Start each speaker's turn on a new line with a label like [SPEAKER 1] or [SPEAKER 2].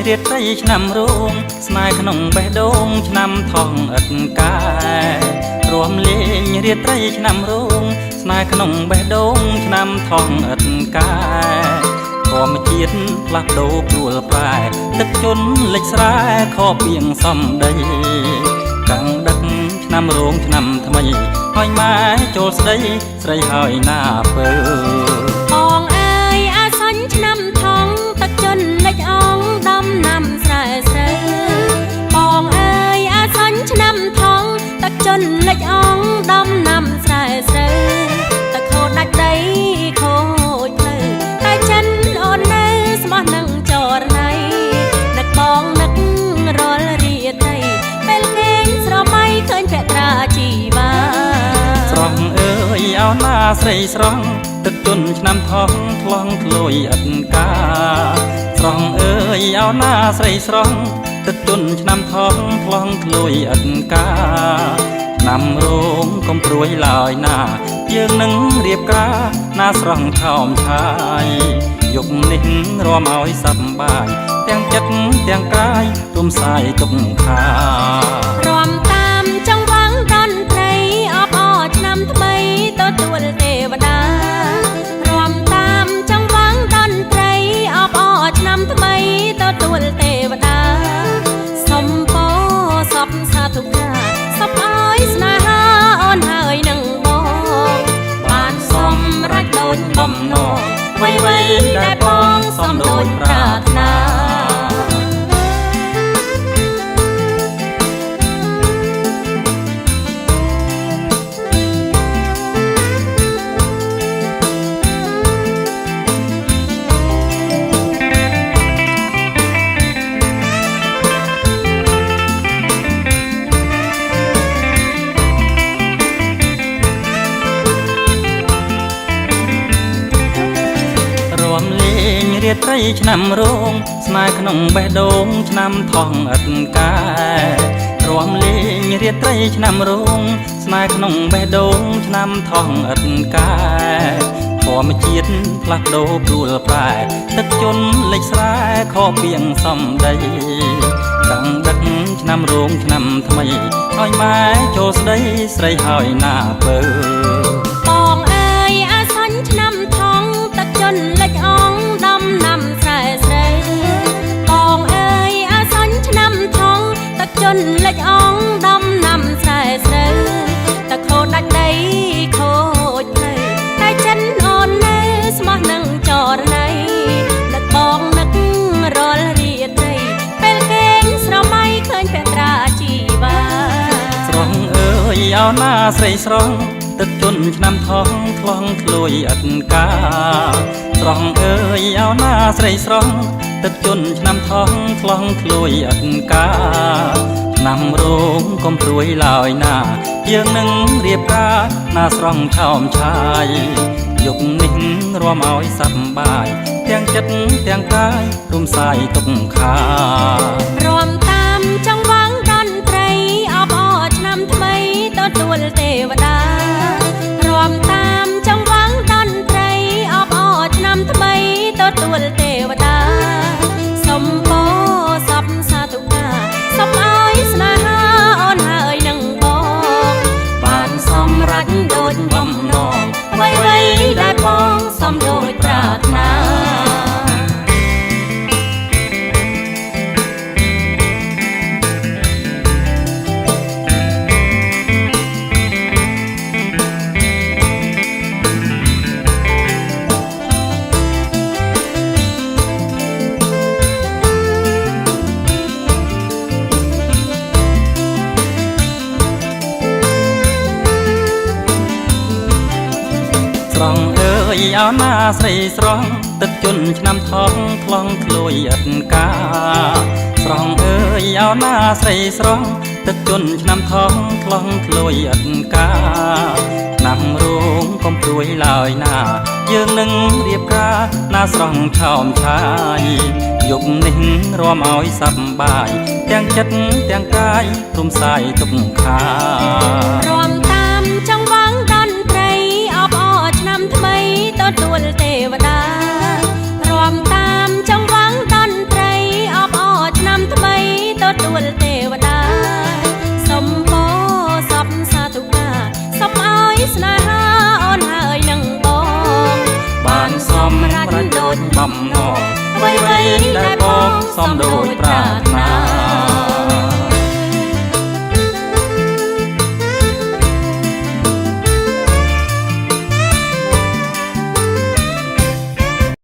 [SPEAKER 1] រៀបត្រីឆ្នាំរោងស្នេហ៍ក្នុងបេះដូងឆ្នាំថងឥតកែរួមលេងរៀបត្រីឆ្នាំរោងស្នេហ៍ក្នុងបេះដូងឆ្នាំថងឥតកែធម្មជាតិផ្លាស់ប្ដូរព្រួលប្រែទឹកជន់លិចស្រែខបពីងសំដីកាំងដឹកឆ្នាំរោងឆ្នាំថ្មីហើយម៉ែចូលស្ដីស្រីហើយណាពើ
[SPEAKER 2] បងអើយអាសាញ់ឆ្នាំថងទឹកជន់លិចអងដំណាំស្រែស្រូវបងអើយអាសាញ់ឆ្នាំថងទឹកជន់លិចអងដំណាំស្រែស្រូវទឹកខូចដាច់ដីខូចផ្លូវតែចិនអូននៅស្មោះនឹងចរណៃនឹកបងនឹករាល់រាត្រីពេលគេងស្រមៃឃើញភក្តាជីវ៉ា
[SPEAKER 1] ស្រងអើយអោណាស្រីស្រងទឹកជន់ឆ្នាំថងថ្លង់ធ្លុយឥតកាស្រងអើយអោណាស្រីស្រងទឹកជន់ឆ្នាំថងថ្លង់ធ្លុយឥតកាឆ្នាំរោងកុំព្រួយឡើយណាយើងនឹងរៀបការណាស្រងថោមឆាយយកនេះរួមឲ្យសប្បាយទាំងចិត្តទាំងកាយទុំសាយទុកខា
[SPEAKER 2] រួមតាមចង្វាក់តន្ត្រីអបអរឆ្នាំថ្មីទទួលទេវតារួមតាមចង្វាក់តន្ត្រីអបអរឆ្នាំថ្មីទទួលទេវតាសុំពោសពសាធុកាសុំឲ្យស្នេហាអូនហើយនឹងបងបានសម្រេចដូចបំណងអ្វីៗដែលបងសុំដូចប្រាថ្នា
[SPEAKER 1] រៀបត្រីឆ្នាំរោងស្នេហ៍ក្នុងបេះដូងឆ្នាំថងឥតកែរួមលេងរៀបត្រីឆ្នាំរោងស្នេហ៍ក្នុងបេះដូងឆ្នាំថងឥតកែធម្មជាតិផ្លាស់ប្ដូរព្រួលប្រែទឹកជន់លិចស្រែខបពីងសំដីកាំងដឹកឆ្នាំរោងឆ្នាំថ្មីហើយម៉ែចូលស្ដីស្រីហើយណាពើ
[SPEAKER 2] បងអើយអាសាញ់ឆ្នាំថងទឹកជន់លិចអងដំណាំស្រែស្រូវបងអើយអាសាញ់ឆ្នាំថងទឹកជន់លិចអងដំណាំស្រែស្រូវទឹកខូចដាច់ដីខូចផ្លូវតែចិនអូននៅស្មោះនឹងចរណៃនឹកបងនឹករាល់រាត្រីពេលគេងស្រមៃឃើញភក្តាជីវ៉ា
[SPEAKER 1] ស្រងអើយអោណាស្រីស្រងទឹកជន់ឆ្នាំថងថ្លង់ធ្លុយឥតកាស្រងអើយអោណាស្រីស្រងទឹកជន់ឆ្នាំថងថ្លង់ធ្លុយឥតកាឆ្នាំរោងកុំព្រួយឡើយណាយើងនឹងរៀបការណាស្រងឆោមឆាយយកនេះរួមឲ្យសប្បាយទាំងចិត្តទាំងកាយរួមសាយទុកខា
[SPEAKER 2] រួមតាមចង្វាក់តន្ត្រីអបអរឆ្នាំថ្មីទទួលទេវតារួមតាមចង្វាក់តន្ត្រីអបអរឆ្នាំថ្មីទទួលទេវតាសុំពោសពសាធុកាសុំឲ្យស្នេហាអូនហើយនឹងបងបានសម្រេចដូចបំណងអ្វីៗដែលបងសុំដូចប្រាថ្នា
[SPEAKER 1] ស្រងអើយអោណាស្រីស្រងទឹកជន់ឆ្នាំថងថ្លង់ធ្លុយឥតកាស្រងអើយអោណាស្រីស្រងទឹកជន់ឆ្នាំថងថ្លង់ធ្លុយឥតកាឆ្នាំរោងកុំព្រួយឡើយណាយើងនឹងរៀបការណាស្រងឆោមឆាយយកនេះរួមឲ្យសប្បាយទាំងចិត្តទាំងកាយរួមសាយទុកខា
[SPEAKER 2] រួមតាមចង្វាក់តន្ត្រីអបអរឆ្នាំថ្មីទទួលទេវតារួមតាមចង្វាក់តន្ត្រីអបអរ
[SPEAKER 1] សំដូចប្រាថ្នា